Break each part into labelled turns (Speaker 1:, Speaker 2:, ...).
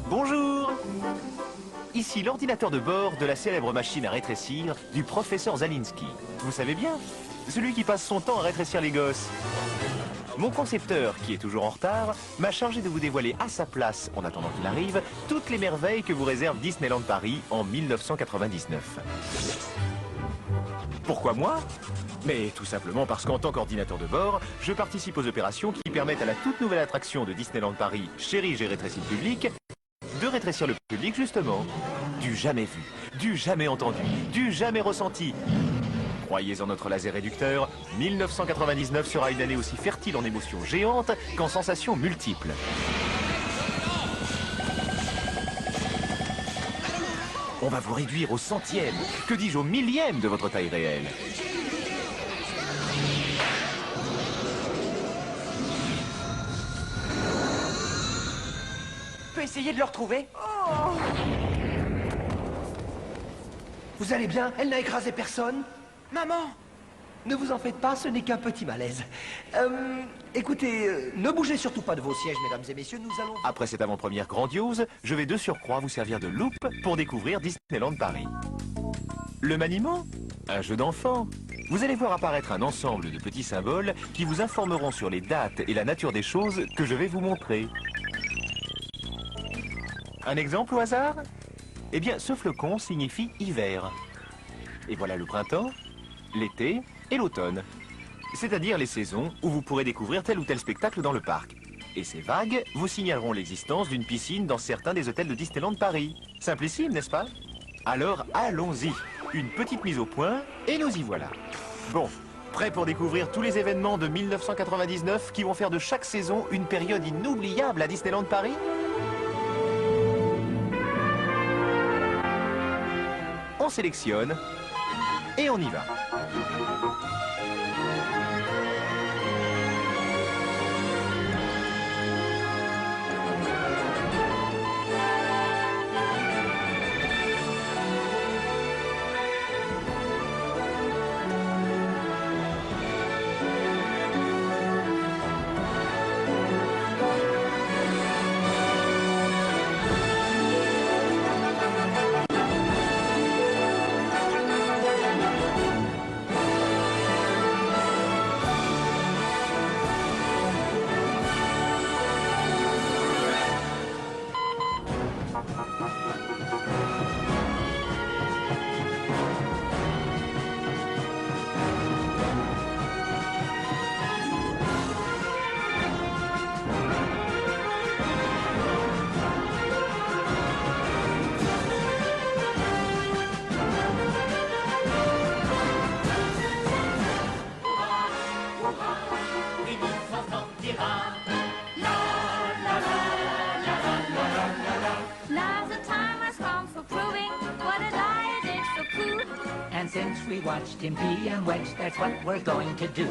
Speaker 1: Bonjour! Ici l'ordinateur de bord de la célèbre machine à rétrécir du professeur Zalinsky. Vous savez bien, celui qui passe son temps à rétrécir les gosses. Mon concepteur, qui est toujours en retard, m'a chargé de vous dévoiler à sa place, en attendant qu'il arrive, toutes les merveilles que vous réserve Disneyland Paris en 1999. Pourquoi moi? Mais tout simplement parce qu'en tant qu'ordinateur de bord, je participe aux opérations qui permettent à la toute nouvelle attraction de Disneyland Paris, Chérie, j'ai rétréci le public, de rétrécir le public justement. Du jamais vu, du jamais entendu, du jamais ressenti. Croyez en notre laser réducteur, 1999 sera une année aussi fertile en émotions géantes qu'en sensations multiples. On va vous réduire au centième, que dis-je au millième de votre taille réelle.
Speaker 2: Je peux essayer de le retrouver?
Speaker 3: Vous allez bien? Elle n'a écrasé personne?
Speaker 2: Maman!
Speaker 3: Ne vous en faites pas, ce n'est qu'un petit malaise. Écoutez, ne bougez surtout pas de vos sièges, mesdames et messieurs, nous allons...
Speaker 1: Après cette avant-première grandiose, je vais de surcroît vous servir de loupe pour découvrir Disneyland Paris. Le maniement? Un jeu d'enfant. Vous allez voir apparaître un ensemble de petits symboles qui vous informeront sur les dates et la nature des choses que je vais vous montrer. Un exemple au hasard? Eh bien, ce flocon signifie hiver. Et voilà le printemps, l'été et l'automne. C'est-à-dire les saisons où vous pourrez découvrir tel ou tel spectacle dans le parc. Et ces vagues vous signaleront l'existence d'une piscine dans certains des hôtels de Disneyland Paris. Simplissime, n'est-ce pas? Alors, allons-y. Une petite mise au point, et nous y voilà. Bon, prêt pour découvrir tous les événements de 1999 qui vont faire de chaque saison une période inoubliable à Disneyland Paris? On sélectionne et on y va.
Speaker 4: And since we watched him pee and wedge, that's what we're going to do.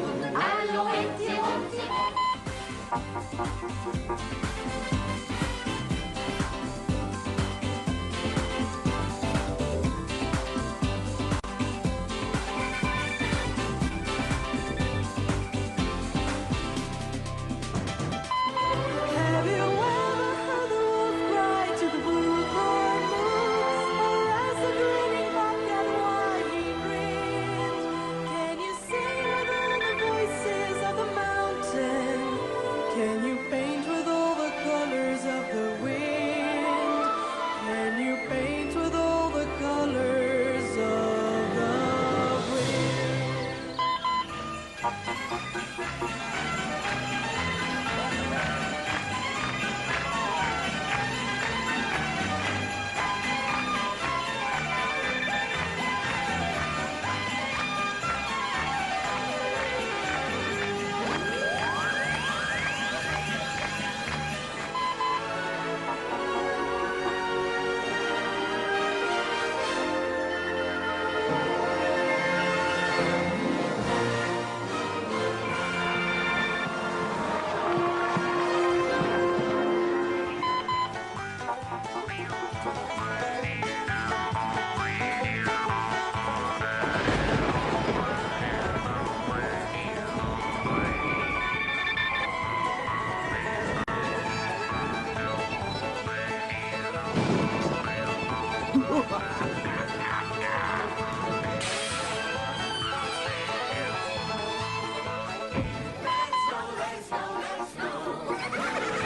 Speaker 5: Can you paint with all the colors?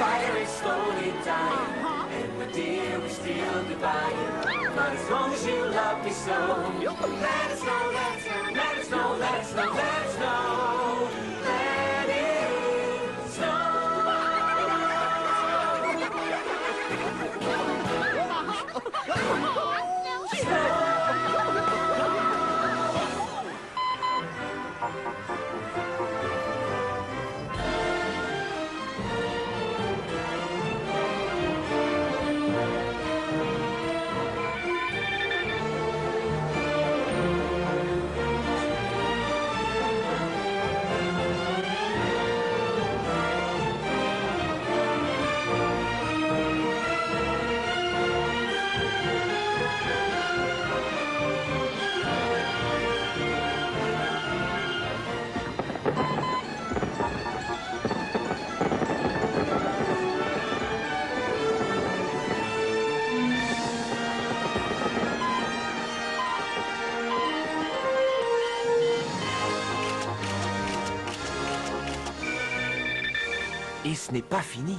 Speaker 5: Fire is slowly dying, and my dear, we still goodbye. But as long as you love me so, let us know, let us know, let us know, let us know, let us know, let it
Speaker 1: Et ce n'est pas fini.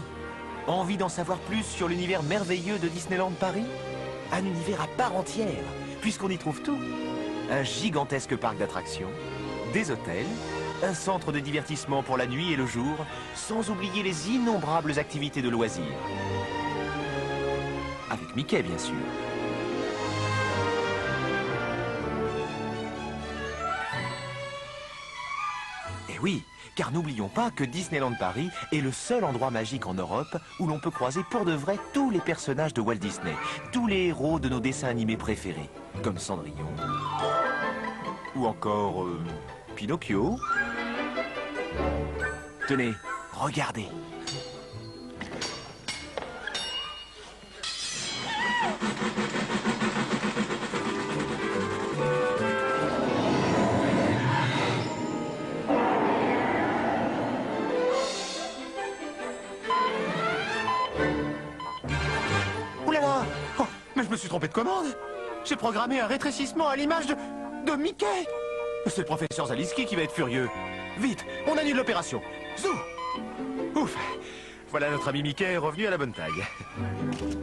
Speaker 1: Envie d'en savoir plus sur l'univers merveilleux de Disneyland Paris? Un univers à part entière, puisqu'on y trouve tout. Un gigantesque parc d'attractions, des hôtels, un centre de divertissement pour la nuit et le jour, sans oublier les innombrables activités de loisirs. Avec Mickey, bien sûr. Et oui, car n'oublions pas que Disneyland Paris est le seul endroit magique en Europe où l'on peut croiser pour de vrai tous les personnages de Walt Disney, tous les héros de nos dessins animés préférés, comme Cendrillon, ou encore Pinocchio. Tenez, regardez. Mais je me suis trompé de commande. J'ai programmé un rétrécissement à l'image de Mickey. C'est le professeur Zaliski qui va être furieux. Vite, on annule l'opération. Zou! Ouf! Voilà notre ami Mickey revenu à la bonne taille.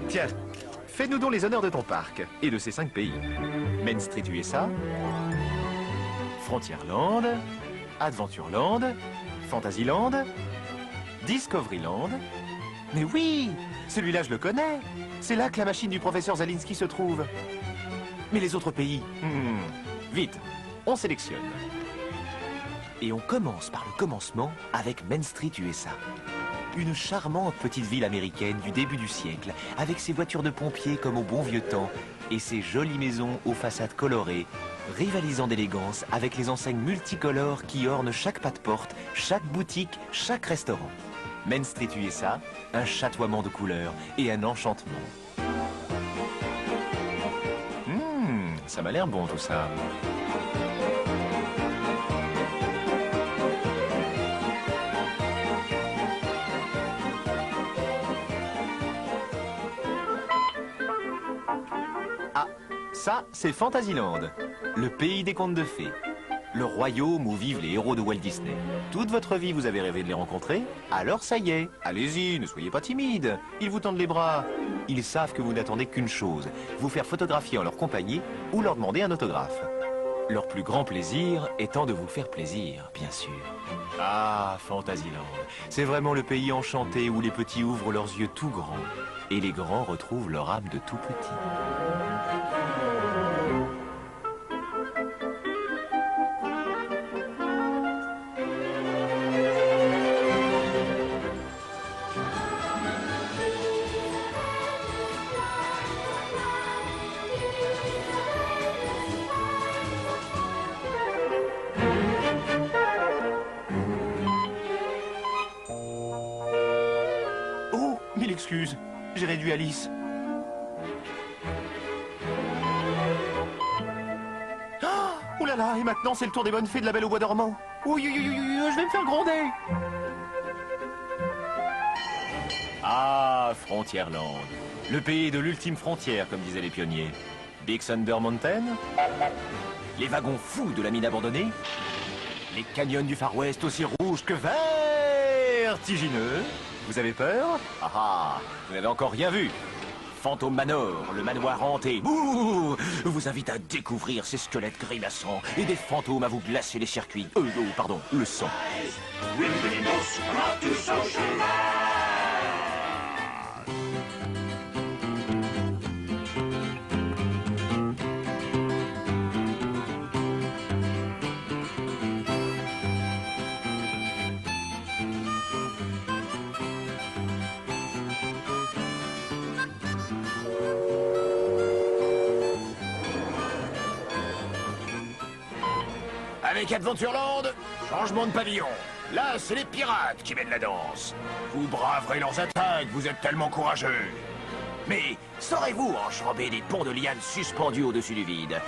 Speaker 1: Tiens, fais-nous donc les honneurs de ton parc et de ses 5 pays. Main Street USA, Frontierland, Adventureland, Fantasyland, Discoveryland. Mais oui, celui-là je le connais. C'est là que la machine du professeur Zalinski se trouve. Mais les autres pays... Vite, on sélectionne. Et on commence par le commencement avec Main Street USA. Une charmante petite ville américaine du début du siècle, avec ses voitures de pompiers comme au bon vieux temps, et ses jolies maisons aux façades colorées, rivalisant d'élégance avec les enseignes multicolores qui ornent chaque pas de porte, chaque boutique, chaque restaurant. Main Street USA, un chatoiement de couleurs et un enchantement. Ça m'a l'air bon tout ça. Ah, ça c'est Fantasyland, le pays des contes de fées. Le royaume où vivent les héros de Walt Disney. Toute votre vie, vous avez rêvé de les rencontrer? Alors ça y est, allez-y, ne soyez pas timide. Ils vous tendent les bras. Ils savent que vous n'attendez qu'une chose, vous faire photographier en leur compagnie ou leur demander un autographe. Leur plus grand plaisir étant de vous faire plaisir, bien sûr. Ah, Fantasyland, c'est vraiment le pays enchanté où les petits ouvrent leurs yeux tout grands et les grands retrouvent leur âme de tout petit. Excuse, j'ai réduit Alice. Oh là là, et maintenant c'est le tour des bonnes fées de la Belle au bois dormant. Oui, je vais me faire gronder. Ah, Frontierland. Le pays de l'ultime frontière, comme disaient les pionniers. Big Thunder Mountain. Les wagons fous de la mine abandonnée. Les canyons du Far West aussi rouges que vertigineux. Vous avez peur? Ah ah, vous n'avez encore rien vu. Phantom Manor, le manoir hanté, bouh, vous invite à découvrir ces squelettes grimaçants et des fantômes à vous glacer les circuits. Pardon, le sang. Avec Adventureland, changement de pavillon. Là, c'est les pirates qui mènent la danse. Vous braverez leurs attaques, vous êtes tellement courageux. Mais saurez-vous enjamber des ponts de lianes suspendus au-dessus du vide?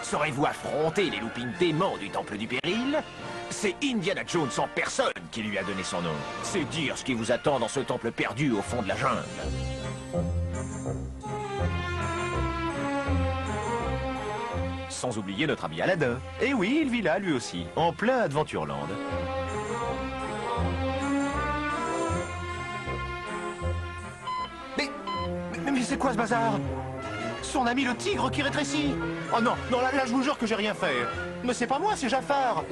Speaker 1: Saurez-vous affronter les loopings démons du Temple du Péril? C'est Indiana Jones en personne qui lui a donné son nom. C'est dire ce qui vous attend dans ce temple perdu au fond de la jungle. Sans oublier notre ami Aladdin. Et oui, il vit là, lui aussi, en plein Adventureland. Mais c'est quoi ce bazar? Son ami le tigre qui rétrécit. Oh non, non, là je vous jure que j'ai rien fait. Mais c'est pas moi, c'est Jafar.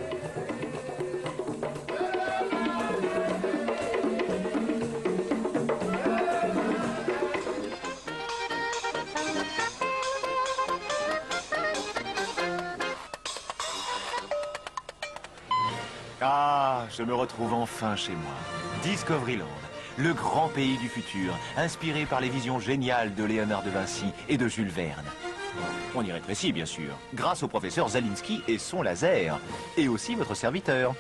Speaker 1: Ah, je me retrouve enfin chez moi. Discoveryland, le grand pays du futur, inspiré par les visions géniales de Léonard de Vinci et de Jules Verne. On y rétrécit, bien sûr, grâce au professeur Zalinski et son laser, et aussi votre serviteur.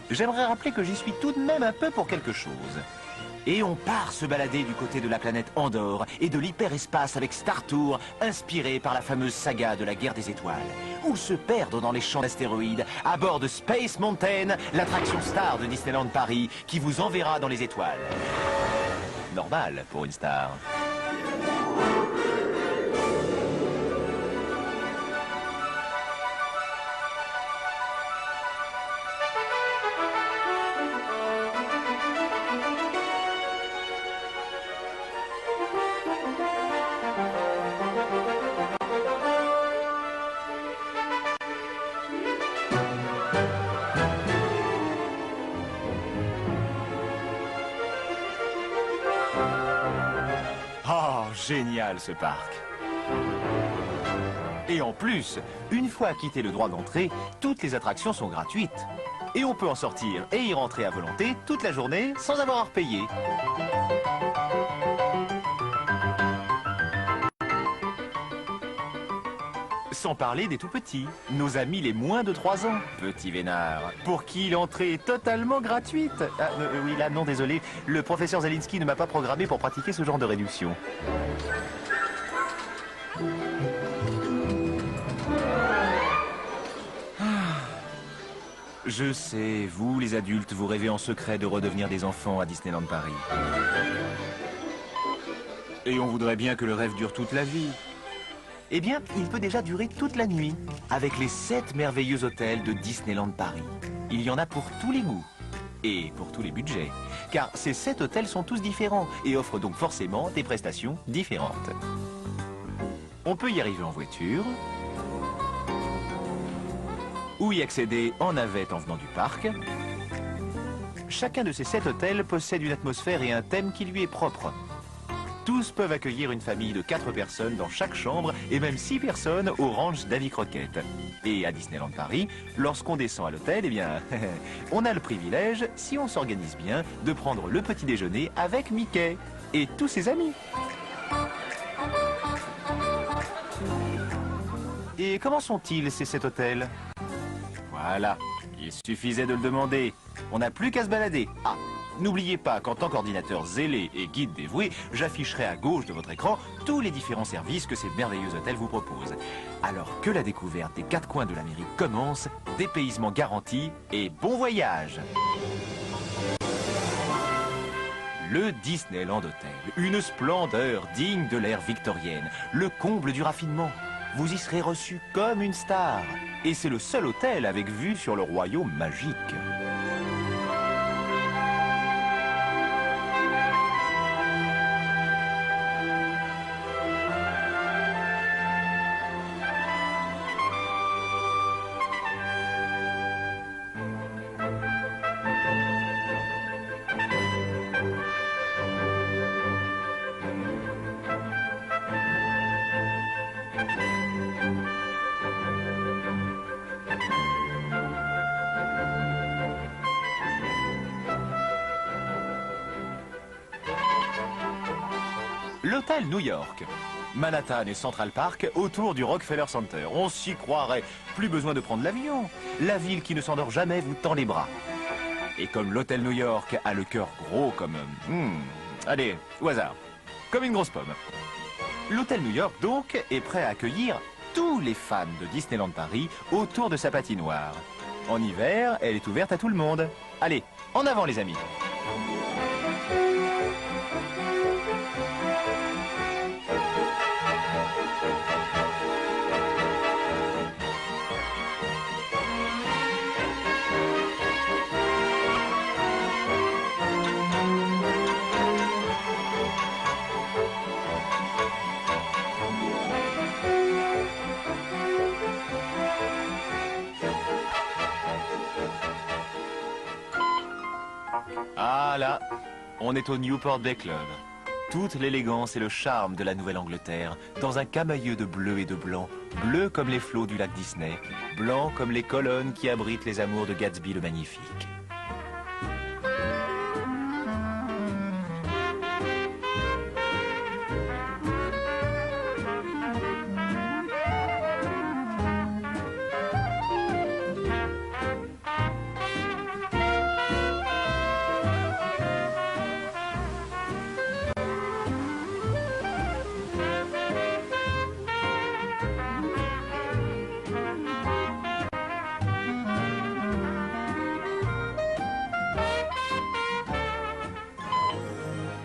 Speaker 1: J'aimerais rappeler que j'y suis tout de même un peu pour quelque chose. Et on part se balader du côté de la planète Andorre et de l'hyperespace avec Star Tour, inspiré par la fameuse saga de la guerre des étoiles. Ou se perdre dans les champs d'astéroïdes à bord de Space Mountain, l'attraction star de Disneyland Paris qui vous enverra dans les étoiles. Normal pour une star. Génial ce parc. Et en plus, une fois quitté le droit d'entrée, toutes les attractions sont gratuites. Et on peut en sortir et y rentrer à volonté toute la journée sans avoir à repayer. Sans parler des tout-petits, nos amis les moins de 3 ans, petits vénards, pour qui l'entrée est totalement gratuite. Ah, oui, là, non, désolé, le professeur Zalinski ne m'a pas programmé pour pratiquer ce genre de réduction. Je sais, vous, les adultes, vous rêvez en secret de redevenir des enfants à Disneyland Paris. Et on voudrait bien que le rêve dure toute la vie. Eh bien, il peut déjà durer toute la nuit, avec les 7 merveilleux hôtels de Disneyland Paris. Il y en a pour tous les goûts, et pour tous les budgets, car ces 7 hôtels sont tous différents, et offrent donc forcément des prestations différentes. On peut y arriver en voiture, ou y accéder en navette en venant du parc. Chacun de ces 7 hôtels possède une atmosphère et un thème qui lui est propre. Tous peuvent accueillir une famille de 4 personnes dans chaque chambre et même 6 personnes au ranch Davy Crockett. Et à Disneyland Paris, lorsqu'on descend à l'hôtel, eh bien, on a le privilège, si on s'organise bien, de prendre le petit déjeuner avec Mickey et tous ses amis. Et comment sont-ils, ces 7 hôtels? Voilà, il suffisait de le demander. On n'a plus qu'à se balader. Ah, n'oubliez pas qu'en tant qu'ordinateur zélé et guide dévoué, j'afficherai à gauche de votre écran tous les différents services que ces merveilleux hôtels vous proposent. Alors que la découverte des 4 coins de l'Amérique commence, dépaysement garanti et bon voyage! le Disneyland Hotel. Une splendeur digne de l'ère victorienne. Le comble du raffinement. Vous y serez reçu comme une star. Et c'est le seul hôtel avec vue sur le royaume magique. L'hôtel New York. Manhattan et Central Park autour du Rockefeller Center. On s'y croirait. Plus besoin de prendre l'avion. La ville qui ne s'endort jamais vous tend les bras. Et comme l'hôtel New York a le cœur gros comme... allez, au hasard. Comme une grosse pomme. L'hôtel New York, donc, est prêt à accueillir tous les fans de Disneyland Paris autour de sa patinoire. En hiver, elle est ouverte à tout le monde. Allez, en avant les amis. Ah là, on est au Newport Bay Club. Toute l'élégance et le charme de la Nouvelle-Angleterre, dans un camailleux de bleu et de blanc, bleu comme les flots du lac Disney, blanc comme les colonnes qui abritent les amours de Gatsby le Magnifique.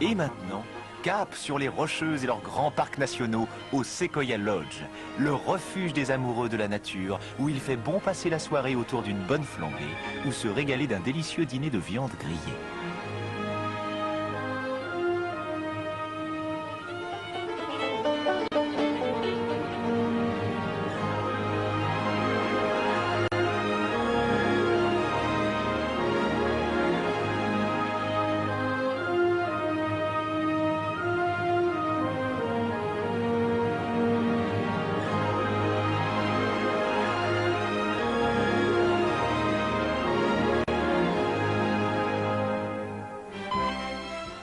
Speaker 1: Et maintenant, cap sur les Rocheuses et leurs grands parcs nationaux au Sequoia Lodge, le refuge des amoureux de la nature, où il fait bon passer la soirée autour d'une bonne flambée ou se régaler d'un délicieux dîner de viande grillée.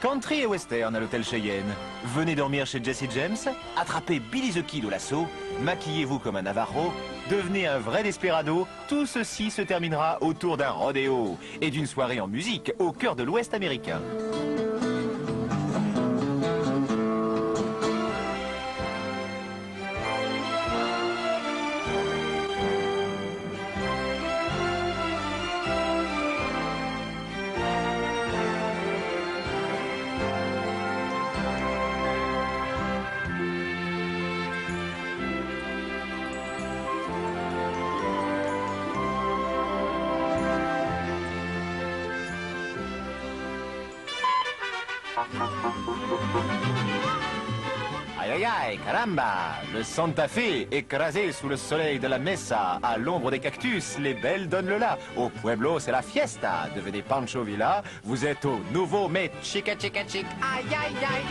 Speaker 1: Country et western à l'hôtel Cheyenne. Venez dormir chez Jesse James, attrapez Billy the Kid au lasso, maquillez-vous comme un Navarro, devenez un vrai desperado. Tout ceci se terminera autour d'un rodéo et d'une soirée en musique au cœur de l'Ouest américain. Aïe aïe aïe, caramba! Le Santa Fe, écrasé sous le soleil de la Mesa, à l'ombre des cactus, les belles donnent le là. Au Pueblo, c'est la fiesta. Devenez Pancho Villa, vous êtes au nouveau mais chica chica chic. Aïe aïe aïe!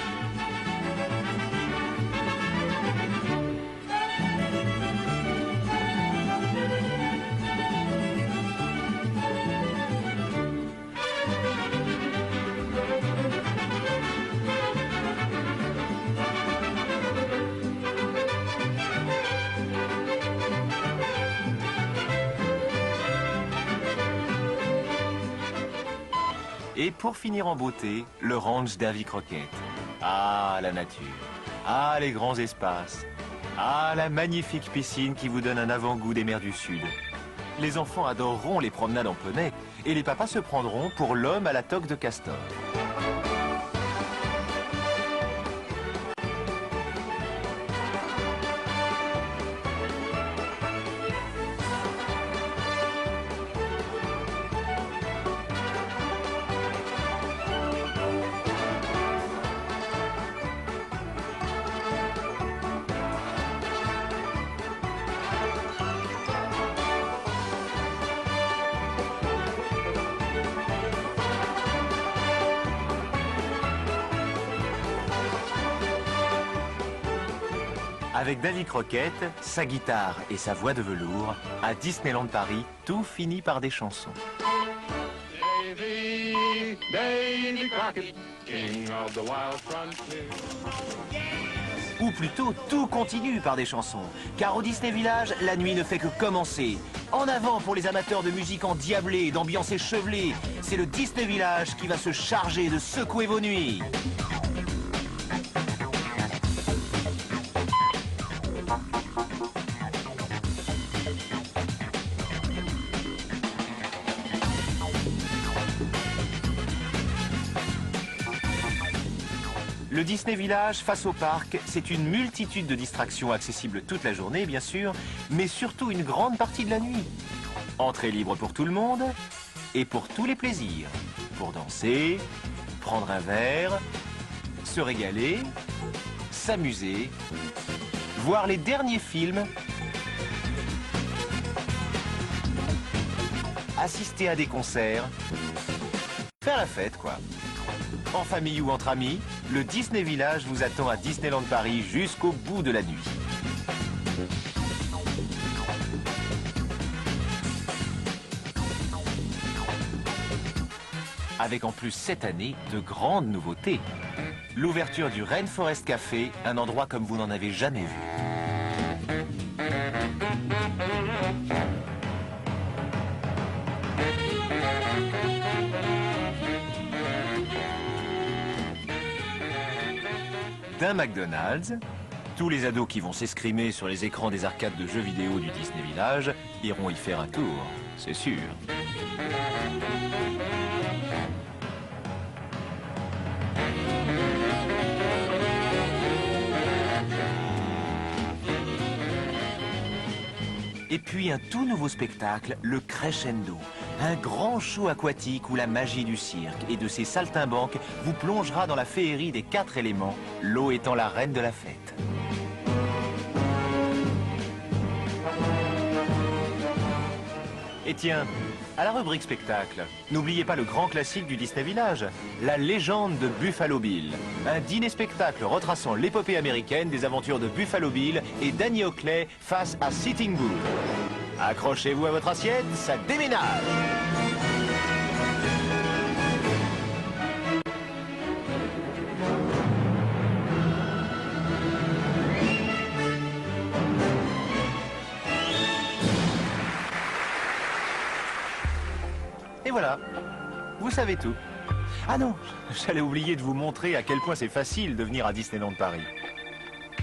Speaker 1: Et pour finir en beauté, le ranch d'Hervey Crockett. Ah, la nature. Ah, les grands espaces. Ah, la magnifique piscine qui vous donne un avant-goût des mers du Sud. Les enfants adoreront les promenades en poney et les papas se prendront pour l'homme à la toque de castor. Avec Davy Crockett, sa guitare et sa voix de velours, à Disneyland Paris, tout finit par des chansons.
Speaker 6: Davy Crockett, king of the wild frontier.
Speaker 1: Ou plutôt, tout continue par des chansons. Car au Disney Village, la nuit ne fait que commencer. En avant pour les amateurs de musique endiablée et d'ambiance échevelée. C'est le Disney Village qui va se charger de secouer vos nuits. Le Disney Village, face au parc, c'est une multitude de distractions accessibles toute la journée, bien sûr, mais surtout une grande partie de la nuit. Entrée libre pour tout le monde et pour tous les plaisirs. Pour danser, prendre un verre, se régaler, s'amuser, voir les derniers films, assister à des concerts, faire la fête, quoi. En famille ou entre amis, le Disney Village vous attend à Disneyland Paris jusqu'au bout de la nuit. Avec en plus cette année de grandes nouveautés. L'ouverture du Rainforest Café, un endroit comme vous n'en avez jamais vu. D'un McDonald's, tous les ados qui vont s'escrimer sur les écrans des arcades de jeux vidéo du Disney Village iront y faire un tour, c'est sûr. Et puis un tout nouveau spectacle, le Crescendo. Un grand show aquatique où la magie du cirque et de ses saltimbanques vous plongera dans la féerie des 4 éléments, l'eau étant la reine de la fête. Et tiens, à la rubrique spectacle, n'oubliez pas le grand classique du Disney Village, la légende de Buffalo Bill. Un dîner-spectacle retraçant l'épopée américaine des aventures de Buffalo Bill et Danny Oakley face à Sitting Bull. Accrochez-vous à votre assiette, ça déménage! Et voilà, vous savez tout. Ah non, j'allais oublier de vous montrer à quel point c'est facile de venir à Disneyland Paris.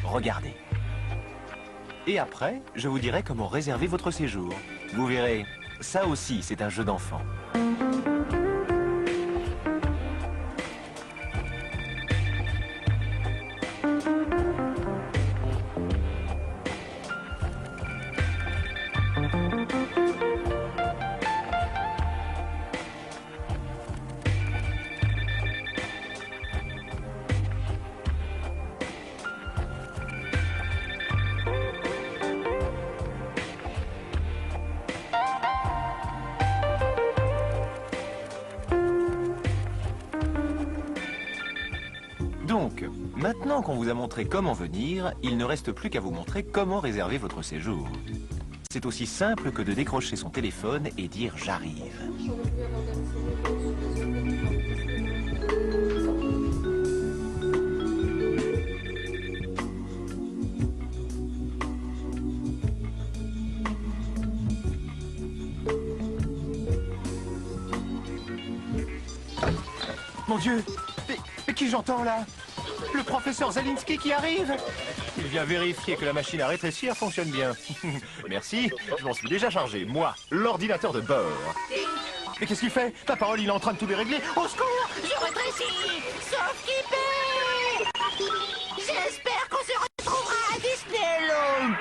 Speaker 1: Regardez. Et après, je vous dirai comment réserver votre séjour. Vous verrez, ça aussi, c'est un jeu d'enfant. Donc, maintenant qu'on vous a montré comment venir, il ne reste plus qu'à vous montrer comment réserver votre séjour. C'est aussi simple que de décrocher son téléphone et dire « j'arrive ». Mon Dieu, mais qui j'entends là? Le professeur Zalinski qui arrive? Il vient vérifier que la machine à rétrécir fonctionne bien. Merci, je m'en suis déjà chargé, moi, l'ordinateur de bord. Mais qu'est-ce qu'il fait? Ta parole, il est en train de tout dérégler. Au secours!
Speaker 7: Je rétrécis, sauf qui paie. J'espère qu'on se retrouvera à Disneyland.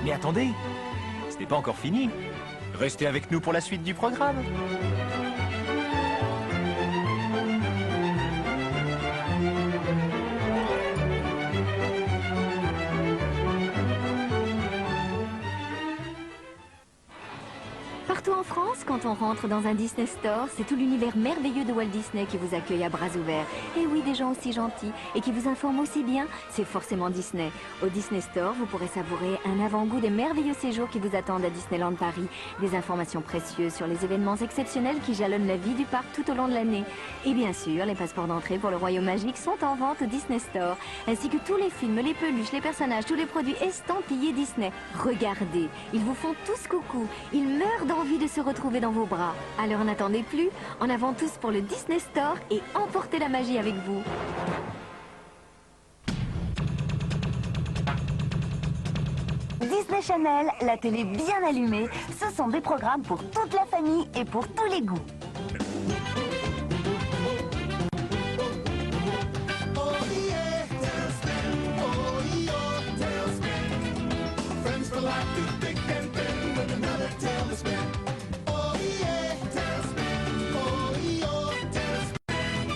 Speaker 1: Mais attendez, ce n'est pas encore fini. Restez avec nous pour la suite du programme.
Speaker 8: Partout en France, quand on rentre dans un Disney Store, c'est tout l'univers merveilleux de Walt Disney qui vous accueille à bras ouverts. Et oui, des gens aussi gentils et qui vous informent aussi bien, c'est forcément Disney. Au Disney Store, vous pourrez savourer un avant-goût des merveilleux séjours qui vous attendent à Disneyland Paris, des informations précieuses sur les événements exceptionnels qui jalonnent la vie du parc tout au long de l'année. Et bien sûr, les passeports d'entrée pour le Royaume Magique sont en vente au Disney Store, ainsi que tous les films, les peluches, les personnages, tous les produits estampillés Disney. Regardez, ils vous font tous coucou, ils meurent d'envie de se retrouver dans vos bras. Alors n'attendez plus, en avant tous pour le Disney Store et emportez la magie avec vous.
Speaker 9: Disney Channel, la télé bien allumée, ce sont des programmes pour toute la famille et pour tous les goûts.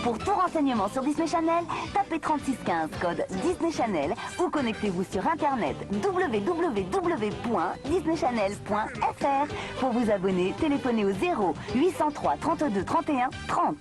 Speaker 9: Pour tout renseignement sur Disney Channel, tapez 3615 code Disney Channel ou connectez-vous sur internet www.disneychannel.fr. Pour vous abonner, téléphonez au 0 803 32 31 30.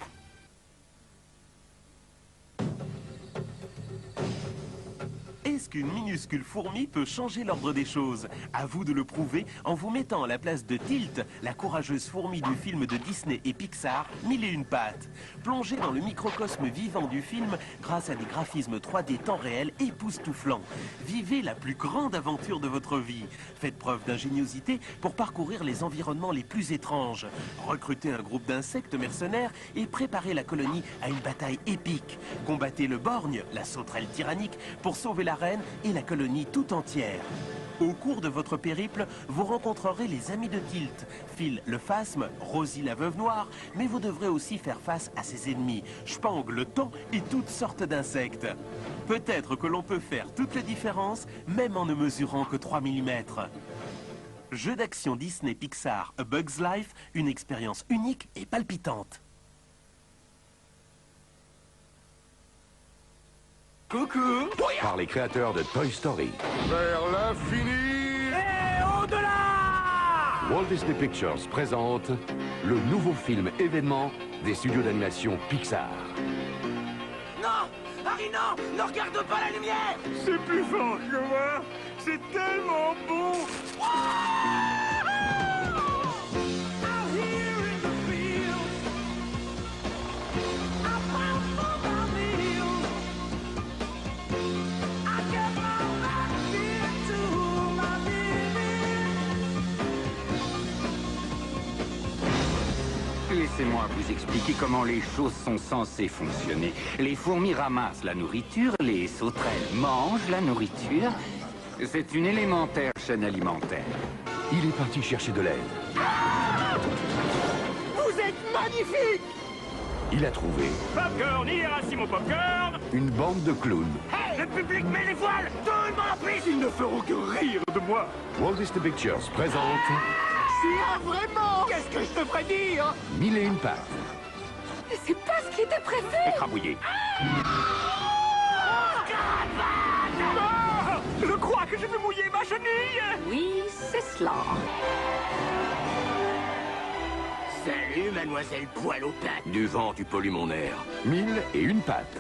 Speaker 10: Est-ce qu'une minuscule fourmi peut changer l'ordre des choses? À vous de le prouver en vous mettant à la place de Tilt, la courageuse fourmi du film de Disney et Pixar, Mille et une pattes. Plongez dans le microcosme vivant du film grâce à des graphismes 3D temps réel époustouflants. Vivez la plus grande aventure de votre vie. Faites preuve d'ingéniosité pour parcourir les environnements les plus étranges. Recrutez un groupe d'insectes mercenaires et préparez la colonie à une bataille épique. Combattez le borgne, la sauterelle tyrannique, pour sauver la reine et la colonie tout entière. Au cours de votre périple, vous rencontrerez les amis de Tilt, Phil le Phasme, Rosie la veuve noire, mais vous devrez aussi faire face à ses ennemis, Spang le temps et toutes sortes d'insectes. Peut-être que l'on peut faire toute la différence, même en ne mesurant que 3 mm. Jeu d'action Disney Pixar A Bug's Life, une expérience unique et palpitante.
Speaker 6: Coucou!
Speaker 11: Par les créateurs de Toy Story.
Speaker 6: Vers l'infini
Speaker 5: Et au-delà!
Speaker 11: Walt Disney Pictures présente le nouveau film événement des studios d'animation Pixar.
Speaker 5: Non! Harry, non! Ne regarde pas la lumière!
Speaker 6: C'est plus fort que moi! C'est tellement bon!
Speaker 12: Laissez-moi vous expliquer comment les choses sont censées fonctionner. Les fourmis ramassent la nourriture, les sauterelles mangent la nourriture. C'est une élémentaire chaîne alimentaire.
Speaker 11: Il est parti chercher de l'aide.
Speaker 5: Vous êtes magnifique!
Speaker 11: Il a trouvé
Speaker 6: Popcorn, Irasimo Popcorn!
Speaker 11: une bande de clowns.
Speaker 5: Hey! Le public met les voiles! Tout le monde pisse!
Speaker 6: Ils ne feront que rire de moi!
Speaker 11: Walt Disney Pictures présente
Speaker 5: Vraiment! Qu'est-ce que je devrais dire?
Speaker 11: Mille et une pattes.
Speaker 8: C'est pas ce qui était prévu!
Speaker 12: Écrabouillé.
Speaker 6: Ah! Je crois que je vais mouiller ma chenille!
Speaker 4: Oui, c'est cela.
Speaker 5: Salut, mademoiselle Poil aux pattes.
Speaker 11: Du vent, tu pollues mon air. Mille et une pattes.